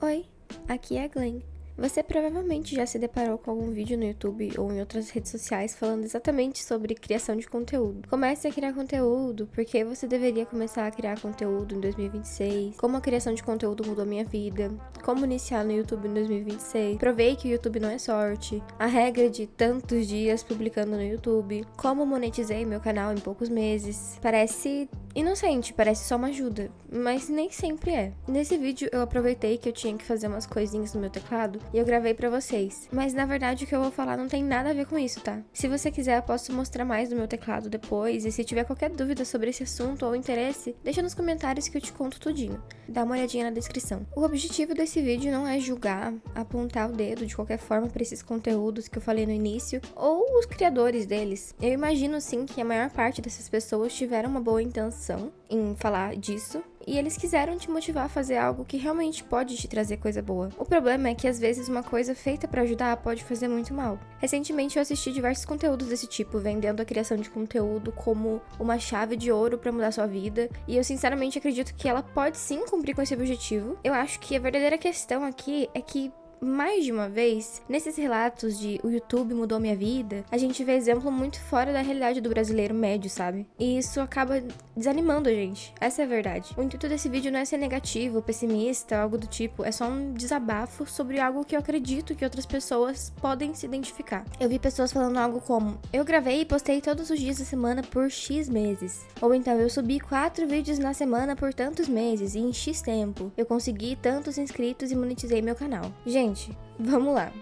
Oi, aqui é a Glenn. Você provavelmente já se deparou com algum vídeo no YouTube ou em outras redes sociais falando exatamente sobre criação de conteúdo. Comece a criar conteúdo, porque você deveria começar a criar conteúdo em 2026, como a criação de conteúdo mudou minha vida, como iniciar no YouTube em 2026, provei que o YouTube não é sorte, a regra de tantos dias publicando no YouTube, como monetizei meu canal em poucos meses. Parece inocente, parece só uma ajuda, mas nem sempre é. Nesse vídeo eu aproveitei que eu tinha que fazer umas coisinhas no meu teclado e eu gravei pra vocês. Mas na verdade o que eu vou falar não tem nada a ver com isso, tá? Se você quiser eu posso mostrar mais do meu teclado depois, e se tiver qualquer dúvida sobre esse assunto ou interesse, deixa nos comentários que eu te conto tudinho. Dá uma olhadinha na descrição. O objetivo desse vídeo não é julgar, apontar o dedo de qualquer forma pra esses conteúdos que eu falei no início, ou os criadores deles. Eu imagino sim que a maior parte dessas pessoas tiveram uma boa intenção em falar disso, e eles quiseram te motivar a fazer algo que realmente pode te trazer coisa boa. O problema é que às vezes uma coisa feita pra ajudar pode fazer muito mal. Recentemente eu assisti diversos conteúdos desse tipo, vendendo a criação de conteúdo como uma chave de ouro pra mudar sua vida, e eu sinceramente acredito que ela pode sim cumprir com esse objetivo. Eu acho que a verdadeira questão aqui é que mais de uma vez, nesses relatos de o YouTube mudou minha vida, a gente vê exemplo muito fora da realidade do brasileiro médio, sabe? E isso acaba desanimando a gente. Essa é a verdade. O intuito desse vídeo não é ser negativo, pessimista, algo do tipo. É só um desabafo sobre algo que eu acredito que outras pessoas podem se identificar. Eu vi pessoas falando algo como: eu gravei e postei todos os dias da semana por X meses. Ou então, eu subi 4 vídeos na semana por tantos meses e em X tempo. Eu consegui tantos inscritos e monetizei meu canal. Gente, vamos lá.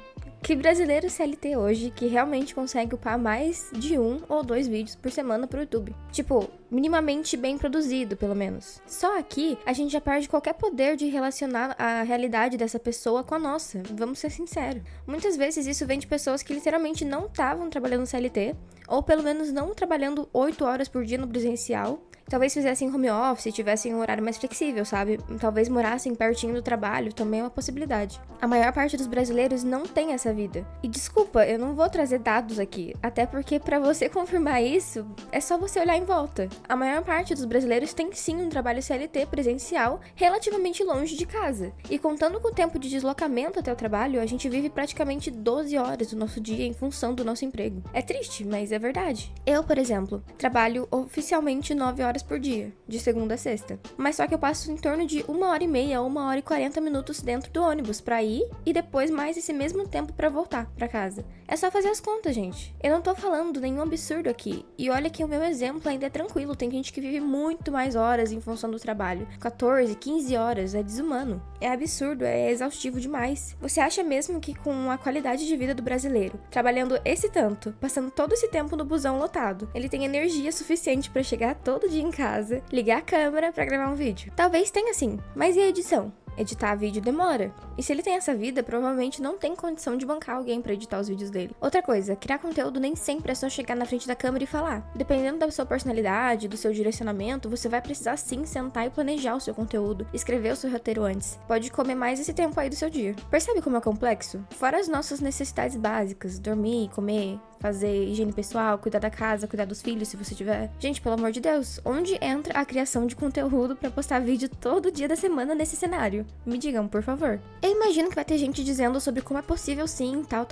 Que brasileiro CLT hoje que realmente consegue upar mais de 1 ou 2 vídeos por semana pro YouTube? Tipo, minimamente bem produzido, pelo menos. Só aqui, a gente já perde qualquer poder de relacionar a realidade dessa pessoa com a nossa. Vamos ser sinceros. Muitas vezes isso vem de pessoas que literalmente não estavam trabalhando CLT, ou pelo menos não trabalhando 8 horas por dia no presencial. Talvez fizessem home office, tivessem um horário mais flexível, sabe? Talvez morassem pertinho do trabalho, também é uma possibilidade. A maior parte dos brasileiros não tem essa vida. E desculpa, eu não vou trazer dados aqui, até porque pra você confirmar isso, é só você olhar em volta. A maior parte dos brasileiros tem sim um trabalho CLT presencial relativamente longe de casa. E contando com o tempo de deslocamento até o trabalho, a gente vive praticamente 12 horas do nosso dia em função do nosso emprego. É triste, mas é verdade. Eu, por exemplo, trabalho oficialmente 9 horas por dia, de segunda a sexta. Mas só que eu passo em torno de 1h30 ou 1h40 minutos dentro do ônibus pra ir e depois mais esse mesmo tempo pra voltar pra casa. É só fazer as contas, gente. Eu não tô falando nenhum absurdo aqui. E olha que o meu exemplo ainda é tranquilo. Tem gente que vive muito mais horas em função do trabalho. 14, 15 horas. É desumano. É absurdo, é exaustivo demais. Você acha mesmo que com a qualidade de vida do brasileiro, trabalhando esse tanto, passando todo esse tempo no busão lotado, ele tem energia suficiente pra chegar todo dia em casa, ligar a câmera pra gravar um vídeo? Talvez tenha sim, mas e a edição? Editar vídeo demora. E se ele tem essa vida, provavelmente não tem condição de bancar alguém pra editar os vídeos dele. Outra coisa, criar conteúdo nem sempre é só chegar na frente da câmera e falar. Dependendo da sua personalidade, do seu direcionamento, você vai precisar sim sentar e planejar o seu conteúdo, escrever o seu roteiro antes. Pode comer mais esse tempo aí do seu dia. Percebe como é complexo? Fora as nossas necessidades básicas, dormir, comer, fazer higiene pessoal, cuidar da casa, cuidar dos filhos se você tiver. Gente, pelo amor de Deus, onde entra a criação de conteúdo pra postar vídeo todo dia da semana nesse cenário? Me digam, por favor. Eu imagino que vai ter gente dizendo sobre como é possível sim, tal.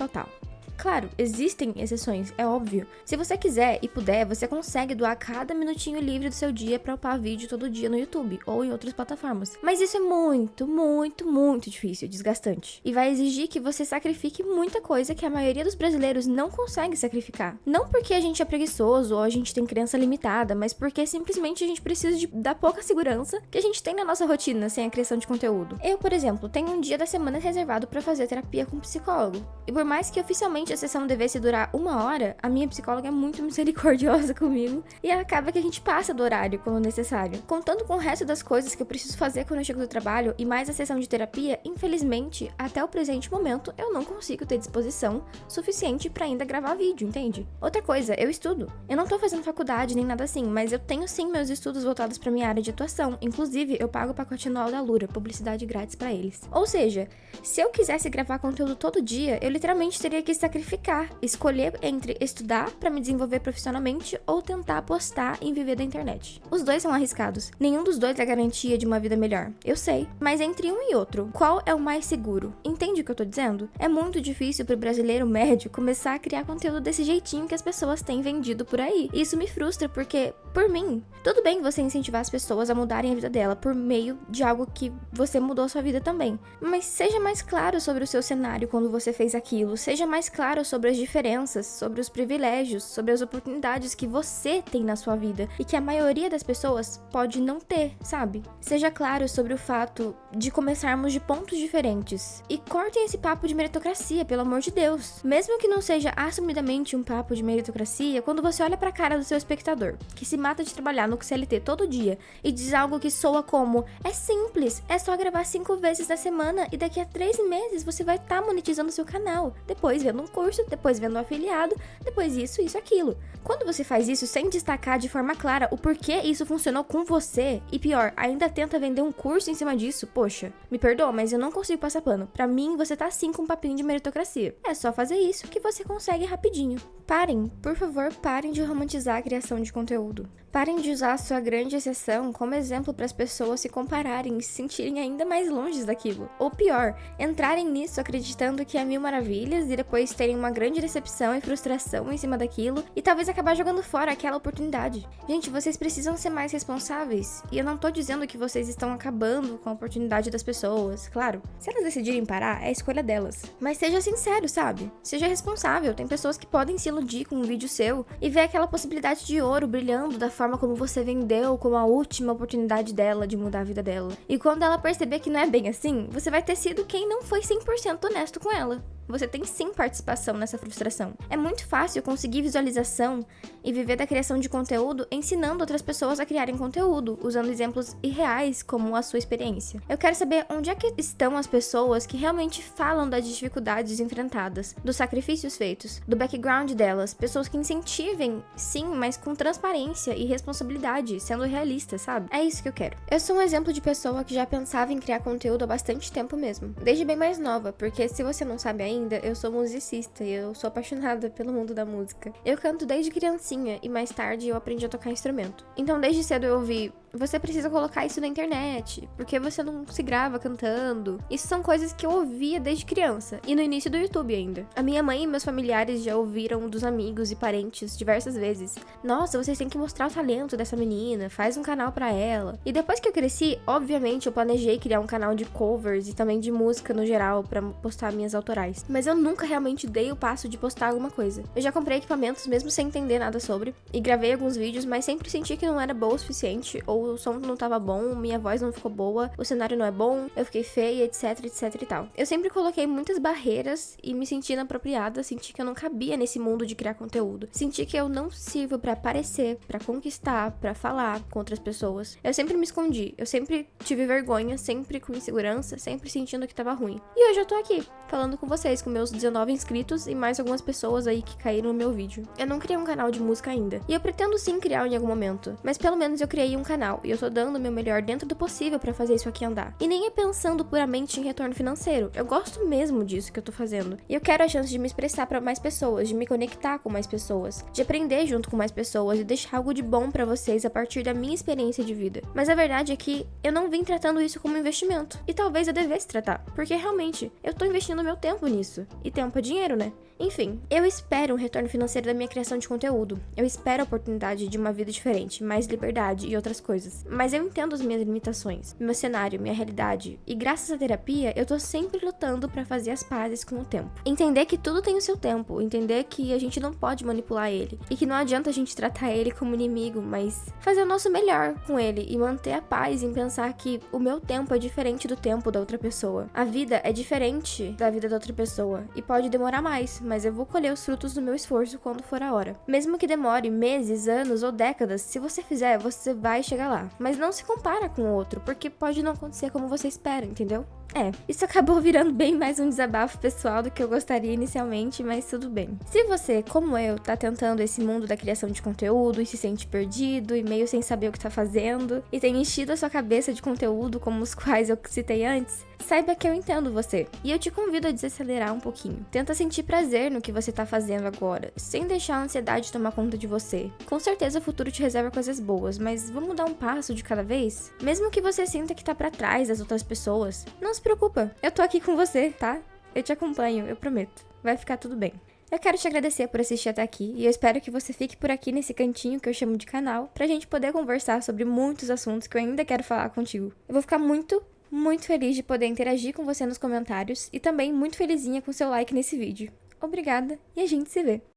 Claro, existem exceções, é óbvio. Se você quiser e puder, você consegue doar cada minutinho livre do seu dia pra upar vídeo todo dia no YouTube ou em outras plataformas. Mas isso é muito difícil, desgastante. E vai exigir que você sacrifique muita coisa que a maioria dos brasileiros não consegue sacrificar. Não porque a gente é preguiçoso ou a gente tem crença limitada, mas porque simplesmente a gente precisa da pouca segurança que a gente tem na nossa rotina sem a criação de conteúdo. Eu, por exemplo, tenho um dia da semana reservado pra fazer terapia com um psicólogo. E por mais que oficialmente a sessão devesse durar 1 hora, a minha psicóloga é muito misericordiosa comigo e acaba que a gente passa do horário quando necessário. Contando com o resto das coisas que eu preciso fazer quando eu chego do trabalho e mais a sessão de terapia, infelizmente, até o presente momento, eu não consigo ter disposição suficiente pra ainda gravar vídeo, entende? Outra coisa, eu estudo. Eu não tô fazendo faculdade nem nada assim, mas eu tenho sim meus estudos voltados pra minha área de atuação. Inclusive, eu pago o pacote anual da Lura, publicidade grátis pra eles. Ou seja, se eu quisesse gravar conteúdo todo dia, eu literalmente teria que sacrificar sacrificar, escolher entre estudar pra me desenvolver profissionalmente ou tentar apostar em viver da internet. Os dois são arriscados. Nenhum dos dois é garantia de uma vida melhor. Eu sei. Mas entre um e outro, qual é o mais seguro? Entende o que eu tô dizendo? É muito difícil pro brasileiro médio começar a criar conteúdo desse jeitinho que as pessoas têm vendido por aí. E isso me frustra porque, por mim, tudo bem você incentivar as pessoas a mudarem a vida dela por meio de algo que você mudou a sua vida também. Mas seja mais claro sobre o seu cenário quando você fez aquilo. Seja mais claro sobre as diferenças, sobre os privilégios, sobre as oportunidades que você tem na sua vida e que a maioria das pessoas pode não ter, sabe? Seja claro sobre o fato de começarmos de pontos diferentes. E cortem esse papo de meritocracia, pelo amor de Deus. Mesmo que não seja assumidamente um papo de meritocracia, quando você olha pra cara do seu espectador, que se mata de trabalhar no CLT todo dia e diz algo que soa como: é simples, é só gravar 5 vezes na semana e daqui a 3 meses você vai estar monetizando seu canal, depois vendo um curso, depois vendo um afiliado, depois isso, aquilo. Quando você faz isso sem destacar de forma clara o porquê isso funcionou com você, e pior, ainda tenta vender um curso em cima disso, poxa, me perdoa, mas eu não consigo passar pano. Pra mim, você tá sim com um papinho de meritocracia. É só fazer isso que você consegue rapidinho. Parem, por favor, parem de romantizar a criação de conteúdo. Parem de usar a sua grande exceção como exemplo para as pessoas se compararem e se sentirem ainda mais longe daquilo. Ou pior, entrarem nisso acreditando que é mil maravilhas e depois terem uma grande decepção e frustração em cima daquilo e talvez acabar jogando fora aquela oportunidade. Gente, vocês precisam ser mais responsáveis. E eu não tô dizendo que vocês estão acabando com a oportunidade das pessoas, claro. Se elas decidirem parar, é a escolha delas. Mas seja sincero, sabe? Seja responsável. Tem pessoas que podem se iludir com um vídeo seu e ver aquela possibilidade de ouro brilhando da forma como você vendeu como a última oportunidade dela de mudar a vida dela. E quando ela perceber que não é bem assim, você vai ter sido quem não foi 100% honesto com ela. Você tem sim participação nessa frustração. É muito fácil conseguir visualização e viver da criação de conteúdo ensinando outras pessoas a criarem conteúdo, usando exemplos irreais como a sua experiência. Eu quero saber onde é que estão as pessoas que realmente falam das dificuldades enfrentadas, dos sacrifícios feitos, do background delas, pessoas que incentivem, sim, mas com transparência e responsabilidade, sendo realistas, sabe? É isso que eu quero. Eu sou um exemplo de pessoa que já pensava em criar conteúdo há bastante tempo mesmo, desde bem mais nova, porque se você não sabe ainda, eu sou musicista e eu sou apaixonada pelo mundo da música. Eu canto desde criancinha e mais tarde eu aprendi a tocar instrumento. Então desde cedo eu ouvi: você precisa colocar isso na internet, porque você não se grava cantando. Isso são coisas que eu ouvia desde criança, e no início do YouTube ainda. A minha mãe e meus familiares já ouviram dos amigos e parentes diversas vezes: nossa, vocês têm que mostrar o talento dessa menina, faz um canal pra ela. E depois que eu cresci, obviamente eu planejei criar um canal de covers e também de música no geral, pra postar minhas autorais. Mas eu nunca realmente dei o passo de postar alguma coisa. Eu já comprei equipamentos mesmo sem entender nada sobre, e gravei alguns vídeos, mas sempre senti que não era boa o suficiente, ou o som não tava bom, minha voz não ficou boa, o cenário não é bom, eu fiquei feia, etc e tal. Eu sempre coloquei muitas barreiras e me senti inapropriada, senti que eu não cabia nesse mundo de criar conteúdo. Senti que eu não sirvo pra aparecer, pra conquistar, pra falar com outras pessoas. Eu sempre me escondi, eu sempre tive vergonha, sempre com insegurança, sempre sentindo que tava ruim. E hoje eu tô aqui, falando com vocês, com meus 19 inscritos e mais algumas pessoas aí que caíram no meu vídeo. Eu não criei um canal de música ainda, e eu pretendo sim criar em algum momento, mas pelo menos eu criei um canal, e eu tô dando o meu melhor dentro do possível pra fazer isso aqui andar. E nem é pensando puramente em retorno financeiro, eu gosto mesmo disso que eu tô fazendo. E eu quero a chance de me expressar pra mais pessoas, de me conectar com mais pessoas, de aprender junto com mais pessoas e deixar algo de bom pra vocês a partir da minha experiência de vida. Mas a verdade é que eu não vim tratando isso como investimento, e talvez eu devesse tratar, porque realmente, eu tô investindo meu tempo nisso. E tempo é dinheiro, né? Enfim, eu espero um retorno financeiro da minha criação de conteúdo. Eu espero a oportunidade de uma vida diferente, mais liberdade e outras coisas. Mas eu entendo as minhas limitações, meu cenário, minha realidade. E graças à terapia, eu tô sempre lutando pra fazer as pazes com o tempo. Entender que tudo tem o seu tempo, entender que a gente não pode manipular ele. E que não adianta a gente tratar ele como inimigo, mas fazer o nosso melhor com ele e manter a paz em pensar que o meu tempo é diferente do tempo da outra pessoa. A vida é diferente da vida da outra pessoa e pode demorar mais, mas eu vou colher os frutos do meu esforço quando for a hora. Mesmo que demore meses, anos ou décadas, se você fizer, você vai chegar lá. Mas não se compara com o outro, porque pode não acontecer como você espera, entendeu? Isso acabou virando bem mais um desabafo pessoal do que eu gostaria inicialmente, mas tudo bem. Se você, como eu, tá tentando esse mundo da criação de conteúdo e se sente perdido e meio sem saber o que tá fazendo, e tem enchido a sua cabeça de conteúdo como os quais eu citei antes, saiba que eu entendo você. E eu te convido a desacelerar um pouquinho. Tenta sentir prazer no que você tá fazendo agora, sem deixar a ansiedade tomar conta de você. Com certeza o futuro te reserva coisas boas, mas vamos dar um passo de cada vez? Mesmo que você sinta que tá pra trás das outras pessoas, não se preocupa, eu tô aqui com você, tá? Eu te acompanho, eu prometo. Vai ficar tudo bem. Eu quero te agradecer por assistir até aqui e eu espero que você fique por aqui nesse cantinho que eu chamo de canal pra gente poder conversar sobre muitos assuntos que eu ainda quero falar contigo. Eu vou ficar muito feliz de poder interagir com você nos comentários e também muito felizinha com seu like nesse vídeo. Obrigada e a gente se vê!